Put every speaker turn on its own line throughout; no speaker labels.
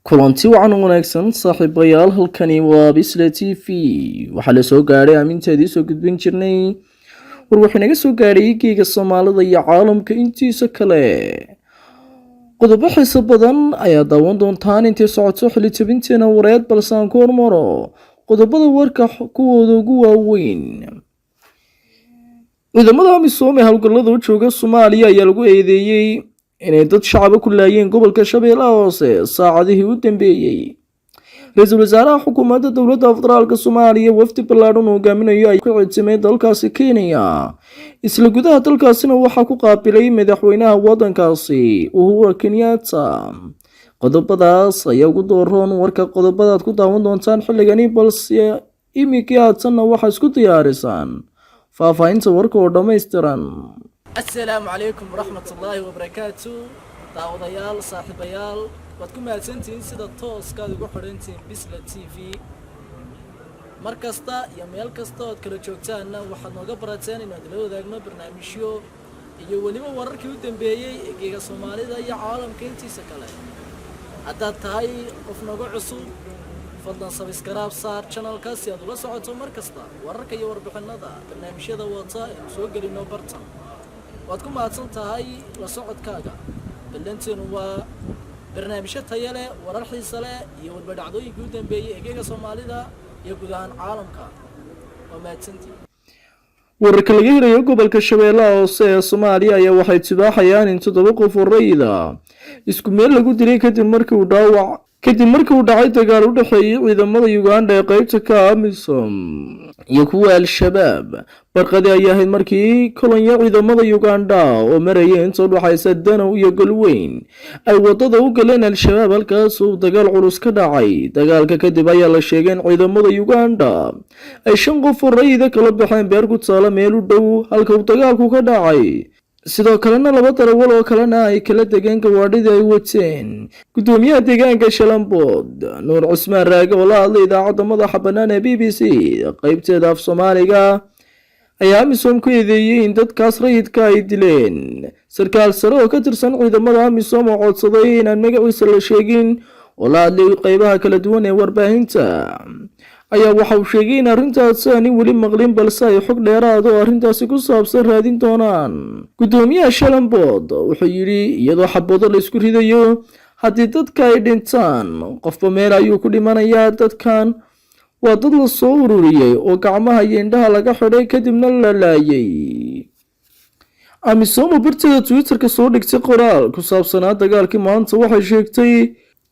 kulanti wacan wanaagsan saaxiibayaal, halkani waa Bisla TV. waxaa la soo gaaray aaminteedii soo gudbin jirnay war waxay naga soo gaaray geega Soomaalida iyo caalamka intiisa kale. qodobo xiiso badan ayaa daawan doontaan intii socoto xilli tabinteena wareed, balse aan ku hormaro qodobada warka kuwooda ugu waaweyn. ciidamada amisom ee howlgallada u jooga Soomaaliya ayaa lagu eedeeyay inay dad shacab ku laayeen gobolka Shabeellaha Hoose saacadihii u dambeeyay. Ra'iisul Wasaaraha Xukuumadda Dowladda Federaalka Soomaaliya wafdi ballaaran oo hogaaminayo ay ku codsameen dalkaasi Kenya. Isla gudaha dalkaasina waxaa ku qaabilay madaxweynaha waddankaasi Uhuru Kenyatta. qodobadaas ayaa ugu dooran warka qodobadaad ku daawan doontaan xilligani, balse imikii haatanna waxaa isku diyaarisaan faahfaahinta warka oo dhammaystiran.
السلام عليكم ورحمة الله وبركاته. داوديال صاحبيال وادكم مالسنتين سيدا توس كادو قحرنتين بسلا تي في مركزتا يميال كستا ودكلا جوكتانا وحد نوغبراتين إنو دلو داقنا برنامجيو iyo waliba wararkii u dambeeyay ee geega Soomaalida iyo caalamka intiisa kale. haddaad tahay qof nagu cusub, fadlan subscribe saar channelka si aad ula socoto mar kasta wararka iyo warbixinada barnaamijyada wata ee soo gelino bartan. waad ku mahadsan tahay la socodkaaga. ballanteenu waa barnaamijyo tayo leh, warar xiiso leh iyo warbixinooyinka u dambeeyay ee geega Soomaalida iyo guud ahaan caalamka. waa mahadsantiin.
wararka laga helayo gobolka Shabeellaha Hoose ee Soomaaliya ayaa waxay tibaaxayaan in 7 qof oo rayid isku meel lagu dilay kadib markii uu dhacay dagaal u dhaxeeyay ciidamada Uganda ee qaybta ka AMISOM iyo kuwa Al-Shabaab. barqadii ayaa ahayd markii kolonyo ciidamada Uganda oo marayay inta u dhaxaysa Danow iyo Galweyn ay wadada u galeen Al-Shabaab, halkaas oo dagaal culus ka dhacay. dagaalka kadib ayaa la sheegay in ciidamada Uganda ay 5 qof oo rayid kala baxeen beer ku taala meel u dhow halka uu dagaalku ka dhacay. sidoo kalena 2 darawal oo kalena ay kala degeen gawaadhida ay wateen. gudoomiyaha deegaanka Shalambood Nuur Cusmaan Raage oo la hadlay idaacadda madaxa bannaan ee BBC qaybteeda af Soomaaliga ayaa AMISOM ku eedeeyay in dadkaas rayidka ay dileen. sarkaal sare oo ka tirsan ciidamada AMISOM oo codsaday inaan magaciisa la sheegin oo la hadlay qaybaha kala duwan ee warbaahinta ayaa waxa uu sheegay in arrintaas aanay weli maqlin, balse ay xog dheeraad oo arrintaasi ku saabsan raadin doonaan. gudoomiyaha Shalambood wuxuu yidhi iyadoo xabado la isku ridayo, haddii dadka ay dhintaan qofba meel ayuu ku dhimanayaa. dadkan waa dad la soo ururiyay oo gacmaha iyo indhaha laga xidhay kadibna la laayay. AMISOM oo barteeda Twitter-ka soo dhigtay qoraal ku saabsanaa dagaalkii maanta waxay sheegtay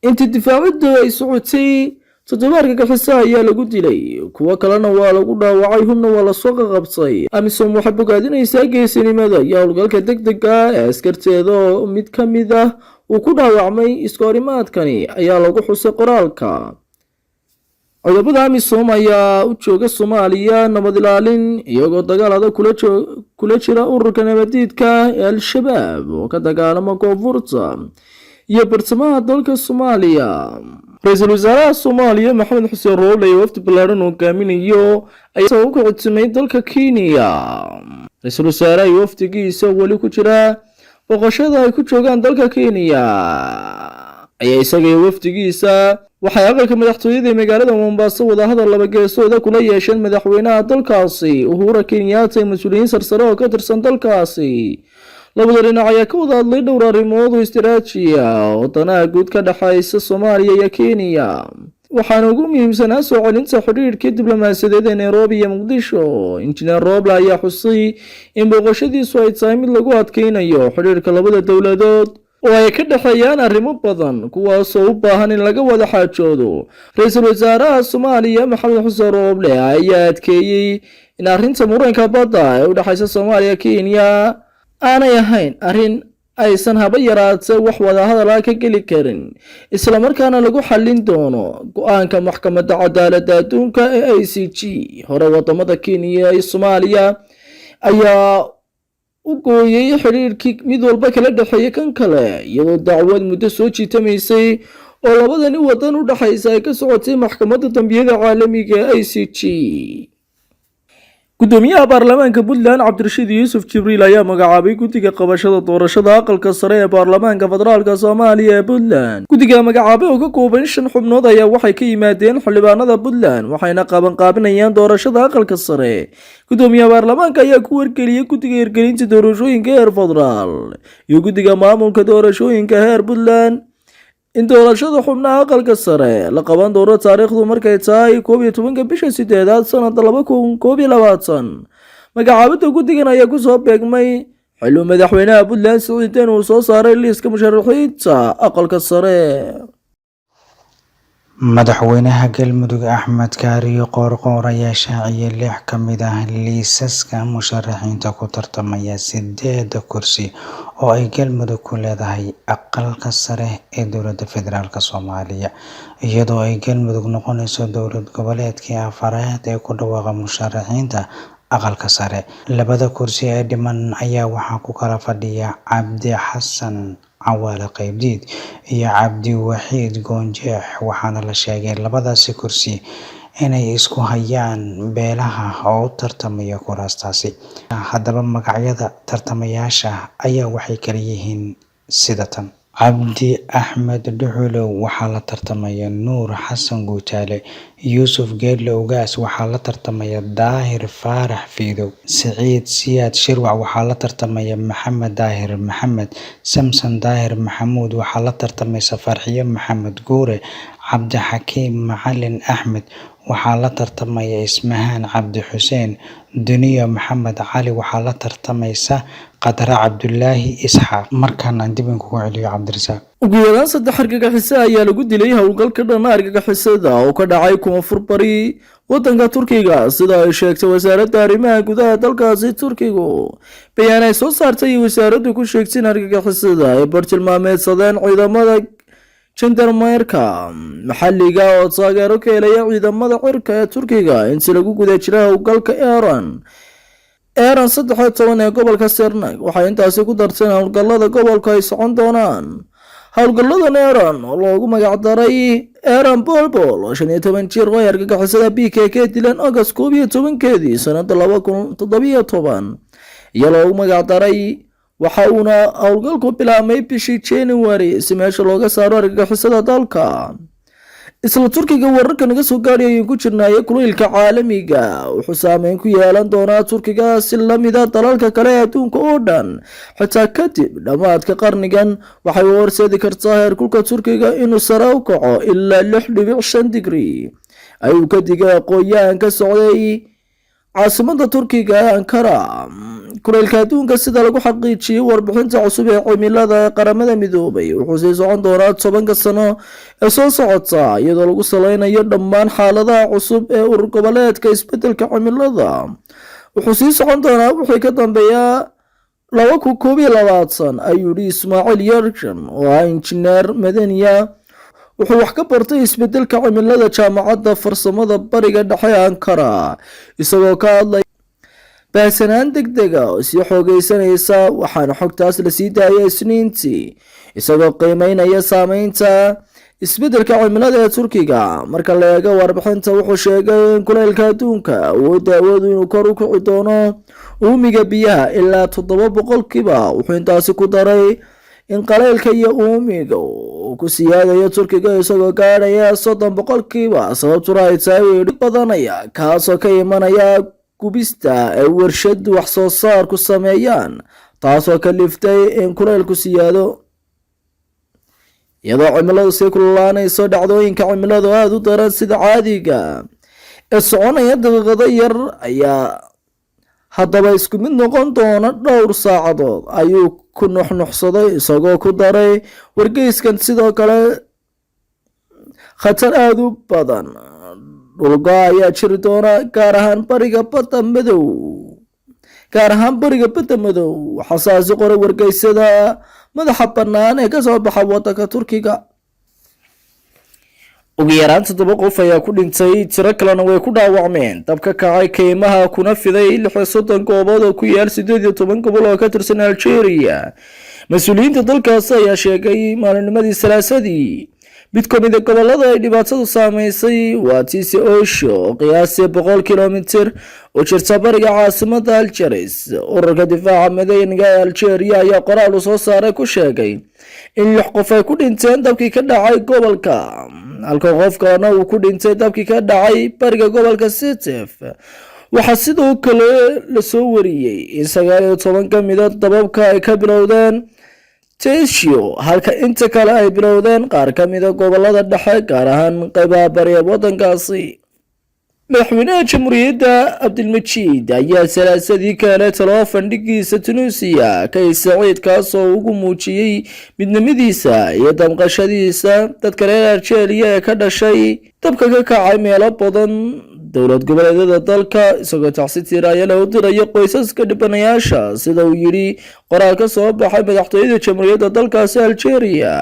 intii difaacidda ay socotay 7 argagixisyo ayaa lagu dilay, kuwa kalena waa lagu dhaawacay, hubna waa la soo qabtay. AMISOM waxay bogaadinaysaa geesinimada iyo howlgalka degdega ee askarteeda oo mid ka mid uu ku dhaawacmay iskoorimaadkani ayaa lagu xusay qoraalka. ciidamada AMISOM ayaa u jooga Soomaaliya nabad ilaalin iyagoo dagaal adag kula jira ururka nabadiidka ee Al-Shabaab oo ka dagaalama koonfurta iyo bartamaha dalka Soomaaliya. Ra'iisul Wasaaraha Soomaaliya Maxamed Xuseen Roble iyo wafdi ballaaran oo hogaaminayo ayaa u codsamay dalka Kenya. Ra'iisul Wasaaraha iyo wafdigiisa wali ku jira boqoshada ay ku joogaan dalka Kenya ayaa isaga iyo wafdigiisa waxay aqalka madaxtooyada ee magaalada Mombasa wada hadal laba geesooda kula yeesheen madaxweynaha dalkaasi Uhuru Kenyatta iyo mas'uuliyiin sarsare oo ka tirsan dalkaasi. labada dhinac ayaa ka wada hadlay dhowr arrimood oo istiraatiiji ah oo danaha guud ka dhaxaysa Soomaaliya iyo Kenya, waxaana ugu muhiimsanaa soo celinta xiriirka diblomaasiyadeed ee Nairobi iyo Muqdisho. Injineer Roble ayaa xusay in boqoshadiisu ay tahay mid lagu adkeynayo xiriirka labada dowladood oo ay ka dhaxeeyaan arrimo badan kuwaas oo u baahan in laga wada xaajoodo. Ra'iisul Wasaaraha Soomaaliya Maxamed Xuseen Roble ayaa adkeeyay in arrinta muranka badda ee u dhaxaysa Soomaaliya iyo Kenya aanay ahayn arrin aysan haba yaraatee wax wada hadal ka geli karin, isla markaana lagu xallin doono go'aanka maxkamadda cadaaladda adduunka ee ICJ. hore wadamada Kenya iyo Soomaaliya ayaa u gooyay xiriirkii mid walba kala dhaxeeyay kan kale, iyadoo dacwad muddo soo jiitamaysay oo labadani wadan u dhaxaysa ay ka socotay maxkamadda dambiyada caalamiga ee ICJ. gudoomiyaha baarlamaanka Puntland Cabdirashiid Yuusuf Jibriil ayaa magacaabay guddiga qabashada doorashada aqalka sare ee baarlamaanka federaalka Soomaaliya ee Puntland. Guddiga magacaabay oo ka kooban 5 xubnood ayaa waxay ka yimaadeen xildhibaanada Puntland waxayna qabanqaabinayaan doorashada aqalka sare. Gudoomiyaha baarlamaanka ayaa ku wargeliyay guddiga hirgelinta doorashooyinka heer federaal iyo guddiga maamulka doorashooyinka heer Puntland in doorashada xubnaha aqalka sare la qaban doono taariikhdu markay tahay 11 bisha 8aad sanadka 2021. Magacaabida guddigan ayaa ku soo beegmay xilli madaxweynaha Puntland Siciid Deni uu soo saaray liiska musharaxiinta aqalka sare.
madaxweynaha galmudug Axmed Kaariyo Qoorqoor ayaa shaaciyay 6 ka mid ah liisaska musharaxiinta ku tartamaya 8 kursi oo ay galmudug ku leedahay aqalka sare ee dowladda federaalka Soomaaliya, iyadoo ay galmudug noqonayso dowlad goboleedkii afaraad ee ku dhawaaqa musharaxiinta aqalka sare. 2 kursi ee dhiman ayaa waxaa ku kala fadhiya Cabdi Xasan Cawaale Qaybdiid iyo Cabdi Waxiid Goonjeex, waxaana la sheegay 2daasi kursi inay isku hayaan beelaha oo u tartamaya kuraastaasi. Haddaba magacyada tartamayaasha ayaa waxay kala yihiin sida tan: Cabdi Axmed Dhuxulow waxaa la tartamaya Nuur Xasan Guutaale, Yuusuf Geedle Ugaas waxaa la tartamaya Daahir Faarax Fiidow, Siciid Siyaad Shirwac waxaa la tartamaya Maxamed Daahir Maxamed, Samson Daahir Maxamuud waxaa la tartamaysa Farxiyo Maxamed Guure, Cabdi Xakiim Macalin Axmed waxaa la tartamaya Ismahaan Cabdi Xuseen, Duniya Maxamed Cali waxaa la tartamaysa Qadra Cabdulaahi Isxaaq. Markaan aan dib ugu celiyo Cabdirasaaq.
Ugu yaraan 3 argagaxiso ayaa lagu dilay howlgalka dhanna argagixisada oo ka dhacay koonfur bari wadanka Turkiga, sida ay sheegtay wasaaradda arrimaha gudaha dalkaasi Turkigu. Bayaan ay soo saartay wasaaraddu ku sheegtay in argagixisada ay bartilmaameedsadeen ciidamada jandarmeerka maxalliga oo taageero ka helaya ciidamada cirka ee Turkiga intii lagu guda jiray howlgalka Iran 13 ee gobolka Sirnak. Waxay intaasi ku darteen howlgallada gobolka ay socon doonaan. Howlgalladan Iran oo loogu magac daray Iran Bulbul oo 15 jir oo argagixisada PKK dileen August 11 sanadka 2017 iyo loogu magac daray waxa uuna howlgalku bilaabmay bishii January si meesha looga saaro argagixisada dalka. Isla Turkiga wararka naga soo gaarayay ku jirnaa kulaylka caalamiga wuxuu saameyn ku yeelan doonaa Turkiga si la mid ah dalalka kale ee adduunka oo dhan. Xitaa kadib dhamaadka qarnigan waxay u horseedi kartaa heerkulka Turkiga inuu sare u kaco ilaa 6.5 digrii. Ayuu ka digay qoyaan ka socday caasimadda Turkiga Ankara. Kulaylka adduunka sida lagu xaqiijiyay warbixinta cusub ee cimilada ee qaramada midoobay wuxuu sii socon doonaa 10 sano ee soo socota, iyadoo lagu saleynayo dhammaan xaaladaha cusub ee urur goboleedka isbeddelka cimilada. Wuxuu sii socon doonaa wixii ka dambeeya 2021, ayuu yidhi Ismaaciil Yarjan oo ah injineer madaniya. Wuxuu wax ka bartay isbeddelka cimilada jaamacadda farsamada bariga dhexe ee Ankara, isagoo ka hadlay baasanaan degdega oo sii xoogaysanaysa. Waxaana xogtaas la sii daayay Isniintii, isagoo qiimeynaya saameynta isbeddelka cimilada ee Turkiga. Marka la eego warbixinta, wuxuu sheegay in kulaylka adduunka awooddu inuu kor u kici doono uumiga biyaha ilaa 7%. Wuxuu intaasi ku daray in qaleylka iyo uumiga uu ku siyaadayo Turkiga isagoo gaadhaya 30%, sababtuna ay tahay weedhi badanaya kaasoo ka imanaya gubista ay warshadu wax soo saar ku sameeyaan, taasoo ka liftay in kulaylku siyaado. iyadoo cimiladu sii kululaanayso, dhacdooyinka cimiladu aad u daran sida caadiga ee soconaya daqiiqado yar ayaa haddaba isku mid noqon doona dhowr saacadood, ayuu ku nuxnuxsaday, isagoo ku daray wargeyskan. Sidoo kale khatar aad u badan dhulka ayaa jiri doona, gaar ahaan bariga badda madow. Xasaasi qoray wargeysada madaxa bannaan ee ka soo baxa wadanka Turkiga. ugu yaraan 7 qof ayaa ku dhintay, tiro kalena way ku dhaawacmeen dab ka kacay keymaha kuna fiday 36 goobood oo ku yaal 18 gobol oo ka tirsan Algeria. Mas'uuliyiinta dalkaas ayaa sheegay maalinnimadii Salaasadii mid ka mid ah gobolada ay dhibaatadu saameysay waa Tisi Oisho oo qiyaastii 100 kilomitir oo jirta bariga caasimadda Algiers. Ururka difaaca madaniga ee Algeria ayaa qoraal uu soo saaray ku sheegay in 6 qof ay ku dhinteen dabkii ka dhacay gobolka, halka qof kalena uu ku dhintay dabkii ka dhacay bariga gobolka Sétif. waxaa sidoo kale la soo wariyay in 19 ka mid ah dababka ay ka bilowdeen Teshio, halka inta kale ay bilowdeen qaar ka mid ah gobolada dhexe, gaar ahaan qaybaha bariga waddankaasi. madaxweynaha jamhuuriyadda Abdelmajid ayaa salaasadii ka helay taleefan dhigiisa Tunisia Kais Saied, kaasoo ugu muujiyey midnimadiisa iyo damqashadiisa dadka reer Algeria ee ka dhashay dabka ka kacay meelo badan dowlad goboleedyada dalka, isagoo tacsi tiiraayana u diraya qoysaska dhibanayaasha, sida uu yidhi qoraal ka soo baxay madaxtooyada jamhuuriyadda dalkaasi Algeria.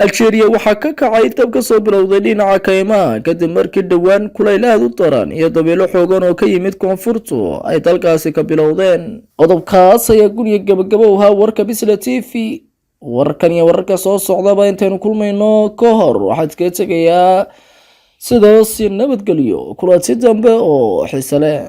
Algeria waxaa ka kacay dab ka soo bilowday dhinaca kaymaha kadib markii dhowaan kulayl aad u daran iyo dabaylo xoogan oo ka yimid koonfurtu ay dalkaasi ka bilowdeen. qodobkaas ayaa guriga gabagabo u ahaa warka Bisla TV. warkan iyo wararka soo socdaba intaynu kulmayno ka hor waxaad kaga tegayaa sidaas nabadgelyo kulanti dambe oo xiiso leh.